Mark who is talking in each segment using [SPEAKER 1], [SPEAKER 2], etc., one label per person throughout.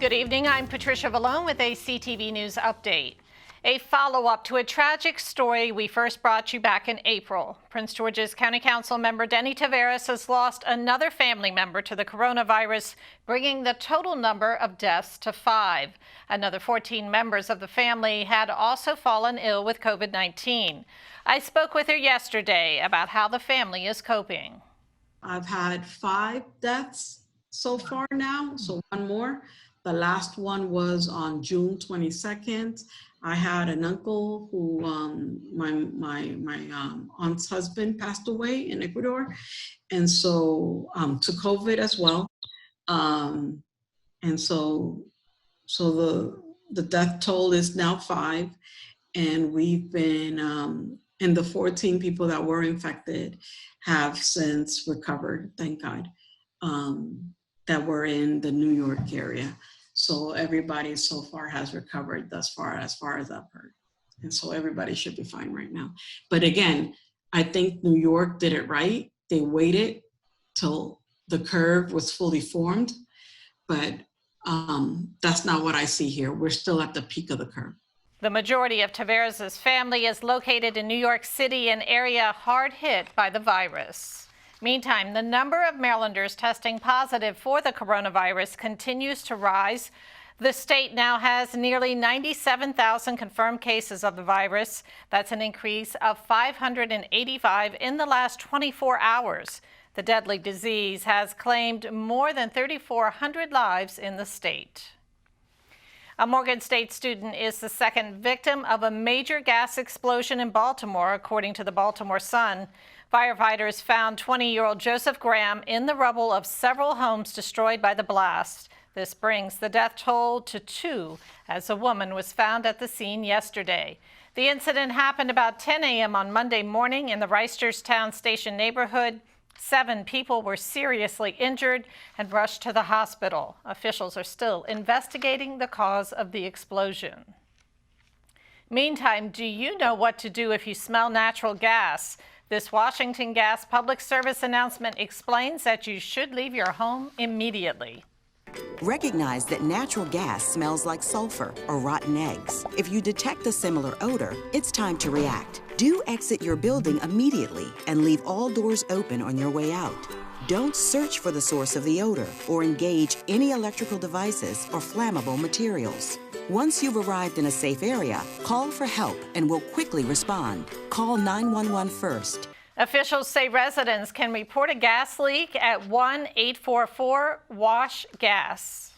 [SPEAKER 1] Good evening. I'm Patricia Vallone with a CTV News update. A follow-up to a tragic story we first brought you back in April. Prince George's County Council member Denny Taveras has lost another family member to the coronavirus, bringing the total number of deaths to 5. Another 14 members of the family had also fallen ill with COVID-19. I spoke with her yesterday about how the family is coping.
[SPEAKER 2] I've had 5 deaths so far now, so one more. The last one was on June 22nd. I had an uncle who, my aunt's husband passed away in Ecuador, and so to COVID as well. And so the death toll is now 5, and we've been, and the 14 people that were infected have since recovered, thank God, that were in the New York area. So everybody so far has recovered thus far, as I've heard. And so everybody should be fine right now. But again, I think New York did it right. They waited till the curve was fully formed, but that's not what I see here. We're still at the peak of the curve.
[SPEAKER 1] The majority of Taveras' family is located in New York City, an area hard hit by the virus. Meantime, the number of Marylanders testing positive for the coronavirus continues to rise. The state now has nearly 97,000 confirmed cases of the virus. That's an increase of 585 in the last 24 hours. The deadly disease has claimed more than 3,400 lives in the state. A Morgan State student is the second victim of a major gas explosion in Baltimore, according to the Baltimore Sun. Firefighters found 20-year-old Joseph Graham in the rubble of several homes destroyed by the blast. This brings the death toll to 2, as a woman was found at the scene yesterday. The incident happened about 10 a.m. on Monday morning in the Reisterstown Station neighborhood. 7 people were seriously injured and rushed to the hospital. Officials are still investigating the cause of the explosion. Meantime, do you know what to do if you smell natural gas? This Washington Gas Public Service announcement explains that you should leave your home immediately.
[SPEAKER 3] Recognize that natural gas smells like sulfur or rotten eggs. If you detect a similar odor, it's time to react. Do exit your building immediately and leave all doors open on your way out. Don't search for the source of the odor or engage any electrical devices or flammable materials. Once you've arrived in a safe area, call for help and we'll quickly respond. Call 911 first.
[SPEAKER 1] Officials say residents can report a gas leak at 1-844-WASH-GAS.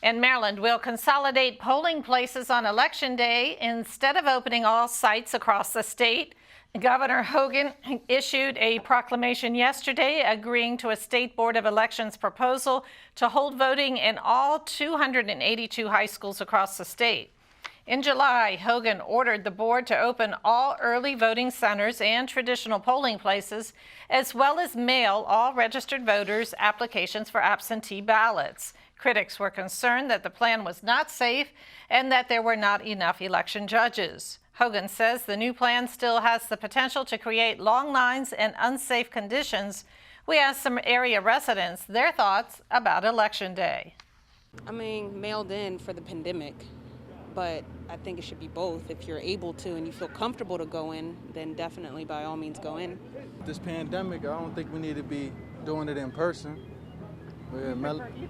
[SPEAKER 1] And Maryland will consolidate polling places on Election Day instead of opening all sites across the state. Governor Hogan issued a proclamation yesterday agreeing to a State Board of Elections proposal to hold voting in all 282 high schools across the state. In July, Hogan ordered the board to open all early voting centers and traditional polling places, as well as mail all registered voters applications for absentee ballots. Critics were concerned that the plan was not safe and that there were not enough election judges. Hogan says the new plan still has the potential to create long lines and unsafe conditions. We asked some area residents their thoughts about Election Day.
[SPEAKER 4] I mean, mailed in for the pandemic, but I think it should be both. If you're able to and you feel comfortable to go in, then definitely by all means go in.
[SPEAKER 5] This pandemic, I don't think we need to be doing it in person.
[SPEAKER 1] You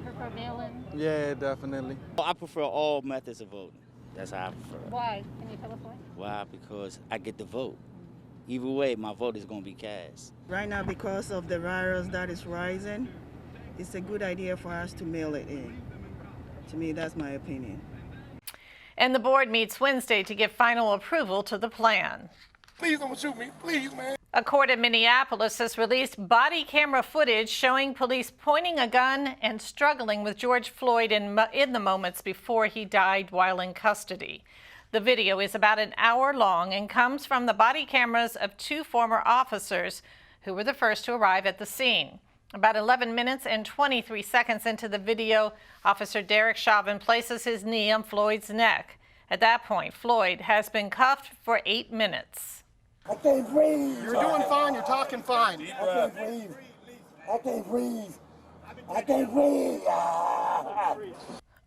[SPEAKER 1] prefer mail-in?
[SPEAKER 5] Yeah, definitely.
[SPEAKER 6] I prefer all methods of voting. That's how I prefer.
[SPEAKER 1] Why? Can you tell us why?
[SPEAKER 6] Why? Because I get to vote. Either way, my vote is going to be cast.
[SPEAKER 7] Right now, because of the virus that is rising, it's a good idea for us to mail it in. To me, that's my opinion.
[SPEAKER 1] And the board meets Wednesday to give final approval to the plan.
[SPEAKER 8] Please don't shoot me, please, man.
[SPEAKER 1] A court in Minneapolis has released body camera footage showing police pointing a gun and struggling with George Floyd in the moments before he died while in custody. The video is about an hour long and comes from the body cameras of 2 former officers who were the first to arrive at the scene. About 11 minutes and 23 seconds into the video, Officer Derek Chauvin places his knee on Floyd's neck. At that point, Floyd has been cuffed for 8 minutes.
[SPEAKER 8] I can't breathe. You're doing fine. You're talking fine. I can't breathe. I can't breathe. I can't breathe.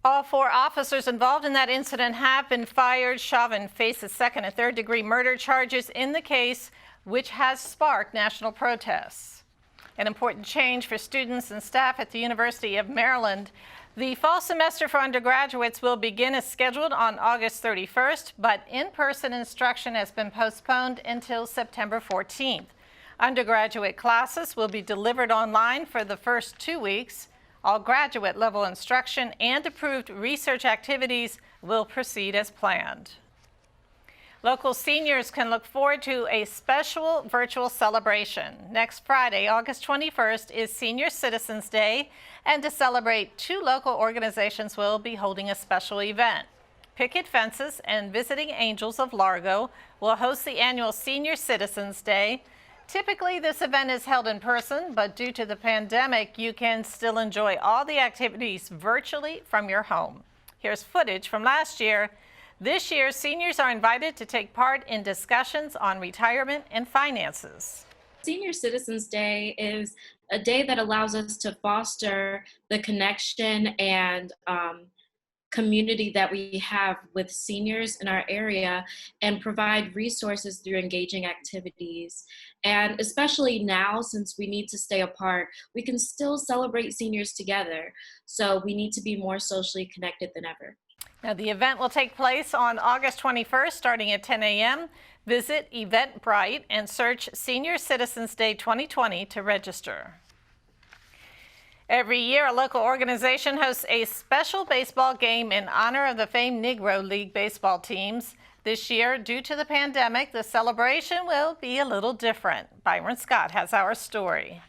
[SPEAKER 1] All 4 officers involved in that incident have been fired. Chauvin faces second and third degree murder charges in the case, which has sparked national protests. An important change for students and staff at the University of Maryland. The fall semester for undergraduates will begin as scheduled on August 31st, but in-person instruction has been postponed until September 14th. Undergraduate classes will be delivered online for the first 2 weeks. All graduate level instruction and approved research activities will proceed as planned. Local seniors can look forward to a special virtual celebration. Next Friday, August 21st, is Senior Citizens Day, and to celebrate, 2 local organizations will be holding a special event. Picket Fences and Visiting Angels of Largo will host the annual Senior Citizens Day. Typically, this event is held in person, but due to the pandemic, you can still enjoy all the activities virtually from your home. Here's footage from last year. This year, seniors are invited to take part in discussions on retirement and finances.
[SPEAKER 9] Senior Citizens Day is a day that allows us to foster the connection and community that we have with seniors in our area and provide resources through engaging activities. And especially now, since we need to stay apart, we can still celebrate seniors together. So we need to be more socially connected than ever.
[SPEAKER 1] Now, the event will take place on August 21st, starting at 10 a.m. Visit Eventbrite and search Senior Citizens Day 2020 to register. Every year, a local organization hosts a special baseball game in honor of the famed Negro League baseball teams. This year, due to the pandemic, the celebration will be a little different. Byron Scott has our story.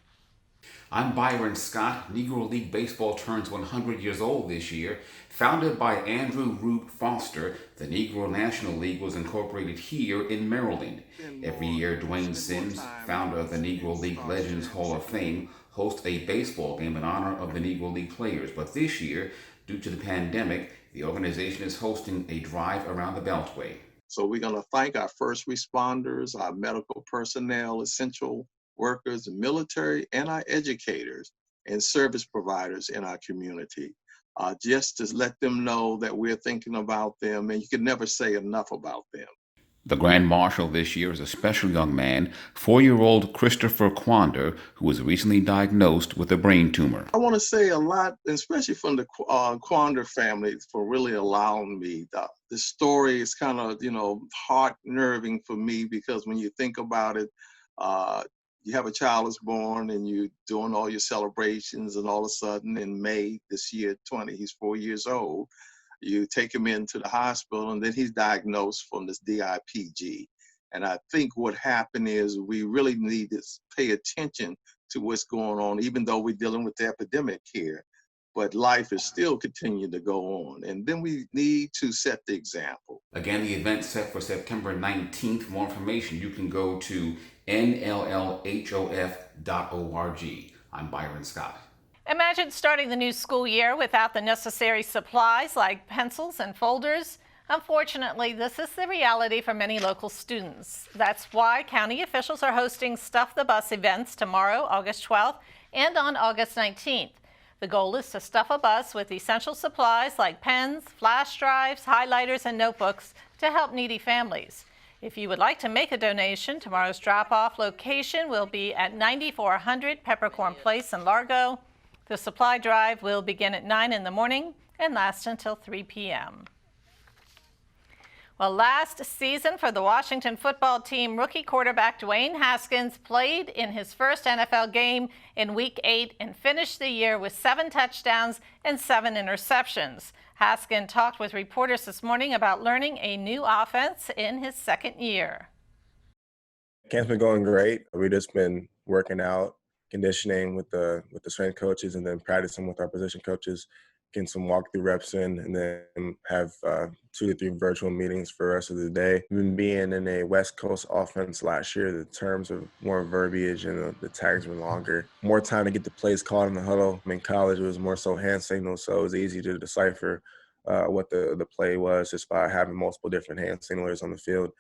[SPEAKER 10] I'm Byron Scott. Negro League Baseball turns 100 years old this year. Founded by Andrew Root Foster, the Negro National League was incorporated here in Maryland. Every year, Dwayne Sims, founder of the Negro League Legends Hall of Fame, hosts a baseball game in honor of the Negro League players. But this year, due to the pandemic, the organization is hosting a drive around the Beltway.
[SPEAKER 11] So we're going to thank our first responders, our medical personnel, essential workers, military, and our educators and service providers in our community. Just to let them know that we're thinking about them, and you can never say enough about them.
[SPEAKER 10] The Grand Marshal this year is a special young man, 4-year-old Christopher Quander, who was recently diagnosed with a brain tumor.
[SPEAKER 11] I want to say a lot, especially from the Quander family, for really allowing me. The story is kind of, heart-nerving for me, because when you think about it, you have a child is born and you're doing all your celebrations, and all of a sudden in May this year, he's 4 years old, you take him into the hospital, and then he's diagnosed from this DIPG. And I think what happened is we really need to pay attention to what's going on, even though we're dealing with the epidemic here. But life is still continuing to go on. And then we need to set the example.
[SPEAKER 10] Again, the event's set for September 19th. For more information, you can go to nllhof.org. I'm Byron Scott.
[SPEAKER 1] Imagine starting the new school year without the necessary supplies like pencils and folders. Unfortunately, this is the reality for many local students. That's why county officials are hosting Stuff the Bus events tomorrow, August 12th, and on August 19th. The goal is to stuff a bus with essential supplies like pens, flash drives, highlighters, and notebooks to help needy families. If you would like to make a donation, tomorrow's drop-off location will be at 9400 Peppercorn Place in Largo. The supply drive will begin at 9 in the morning and last until 3 p.m. Well, last season for the Washington football team, rookie quarterback Dwayne Haskins played in his first NFL game in Week 8 and finished the year with 7 touchdowns and 7 interceptions. Haskins talked with reporters this morning about learning a new offense in his second year.
[SPEAKER 12] Camp's been going great. We've just been working out, conditioning with the strength coaches, and then practicing with our position coaches, getting some walkthrough reps in, and then have 2 to 3 virtual meetings for the rest of the day. Even being in a West Coast offense last year, the terms are more verbiage and the tags were longer. More time to get the plays called in the huddle. In college, it was more so hand signals, so it was easy to decipher what the play was just by having multiple different hand signalers on the field.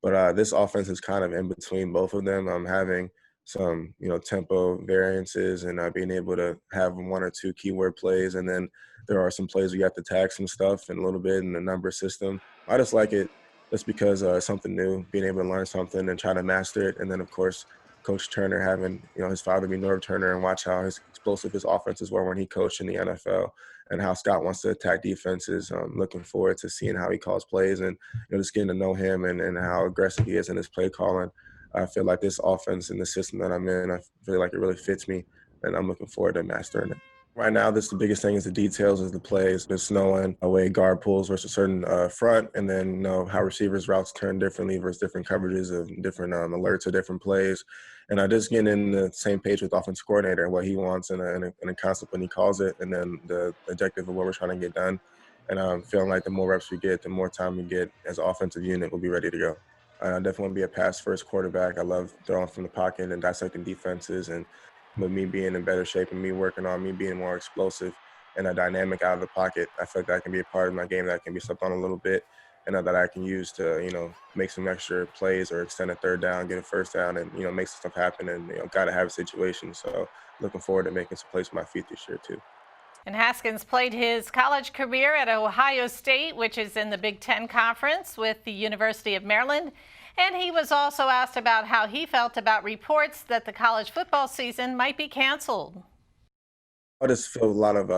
[SPEAKER 12] But this offense is kind of in between both of them. I'm having some, tempo variances and being able to have 1 or 2 keyword plays. And then there are some plays where you have to tag some stuff in a little bit in the number system. I just like it just because it's something new, being able to learn something and try to master it. And then, of course, Coach Turner having, his father be Norv Turner, and watch how explosive his offenses were when he coached in the NFL, and how Scott wants to attack defenses. Looking forward to seeing how he calls plays and just getting to know him and how aggressive he is in his play calling. I feel like this offense and the system that I'm in, I feel like it really fits me, and I'm looking forward to mastering it. Right now, the biggest thing is the details of the plays. Just knowing a way guard pulls versus a certain front, and then how receivers' routes turn differently versus different coverages of different alerts or different plays. And I just getting in the same page with the offensive coordinator, what he wants and a concept when he calls it, and then the objective of what we're trying to get done. And feeling like the more reps we get, the more time we get as an offensive unit, we'll be ready to go. I definitely want to be a pass-first quarterback. I love throwing from the pocket and dissecting defenses, and with me being in better shape and me working on me being more explosive and a dynamic out of the pocket, I feel like that can be a part of my game that can be slept on a little bit, and that I can use to, make some extra plays or extend a third down, get a first down, and, make some stuff happen, and, got to have a situation. So looking forward to making some plays with my feet this year too.
[SPEAKER 1] And Haskins played his college career at Ohio State, which is in the Big Ten Conference with the University of Maryland. And he was also asked about how he felt about reports that the college football season might be canceled.
[SPEAKER 12] I just feel a lot of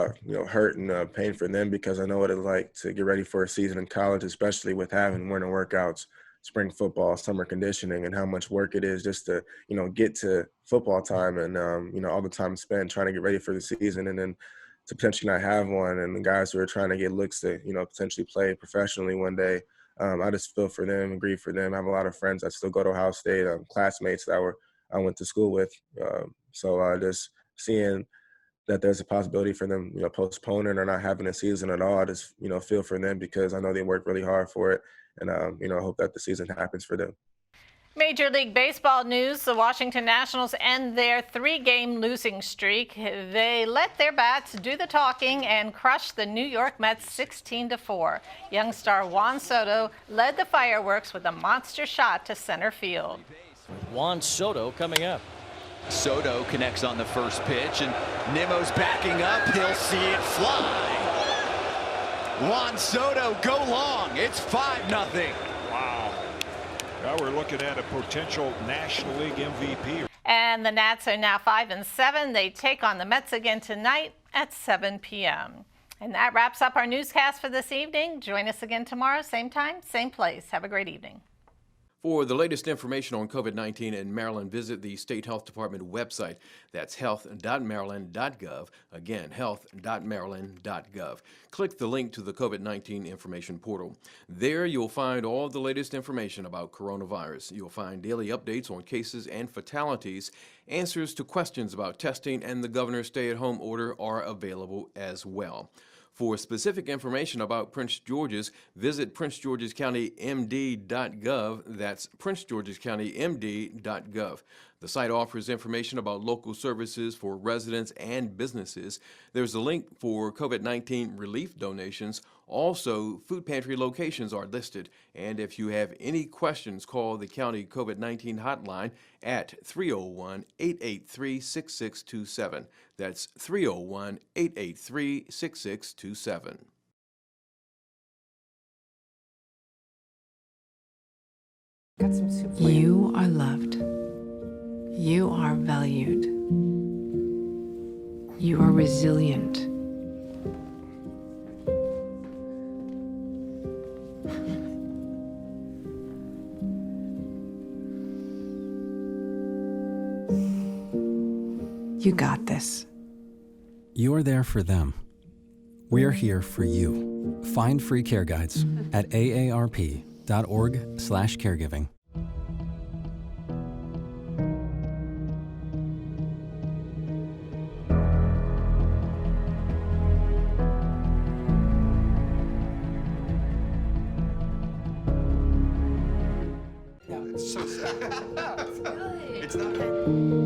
[SPEAKER 12] hurt and pain for them, because I know what it's like to get ready for a season in college, especially with having winter workouts, spring football, summer conditioning, and how much work it is just to get to football time, and all the time spent trying to get ready for the season, and then to potentially not have one, and the guys who are trying to get looks to potentially play professionally one day. I just feel for them and grieve for them. I have a lot of friends that still go to Ohio State, classmates that I went to school with. So just seeing that there's a possibility for them, postponing or not having a season at all, I just, feel for them, because I know they work really hard for it. And, I hope that the season happens for them.
[SPEAKER 1] Major League Baseball news, the Washington Nationals end their 3-game losing streak. They let their bats do the talking and crush the New York Mets 16-4. Young star Juan Soto led the fireworks with a monster shot to center field.
[SPEAKER 13] Juan Soto coming up. Soto connects on the first pitch, and Nimmo's backing up. He'll see it fly. Juan Soto, go long. It's 5-0.
[SPEAKER 14] Wow. Now we're looking at a potential National League MVP.
[SPEAKER 1] And the Nats are now 5-7. They take on the Mets again tonight at 7 p.m. And that wraps up our newscast for this evening. Join us again tomorrow, same time, same place. Have a great evening.
[SPEAKER 15] For the latest information on COVID-19 in Maryland, visit the State Health Department website. That's health.maryland.gov. Again, health.maryland.gov. Click the link to the COVID-19 information portal. There you'll find all the latest information about coronavirus. You'll find daily updates on cases and fatalities. Answers to questions about testing and the governor's stay-at-home order are available as well. For specific information about Prince George's, visit princegeorgescountymd.gov. That's princegeorgescountymd.gov. The site offers information about local services for residents and businesses. There's a link for COVID-19 relief donations. Also, food pantry locations are listed. And if you have any questions, call the county COVID-19 hotline at 301-883-6627. That's 301-883-6627.
[SPEAKER 16] You are loved. You are valued. You are resilient. You got this.
[SPEAKER 17] You're there for them. We're here for you. Find free care guides at aarp.org/caregiving.
[SPEAKER 18] It's not.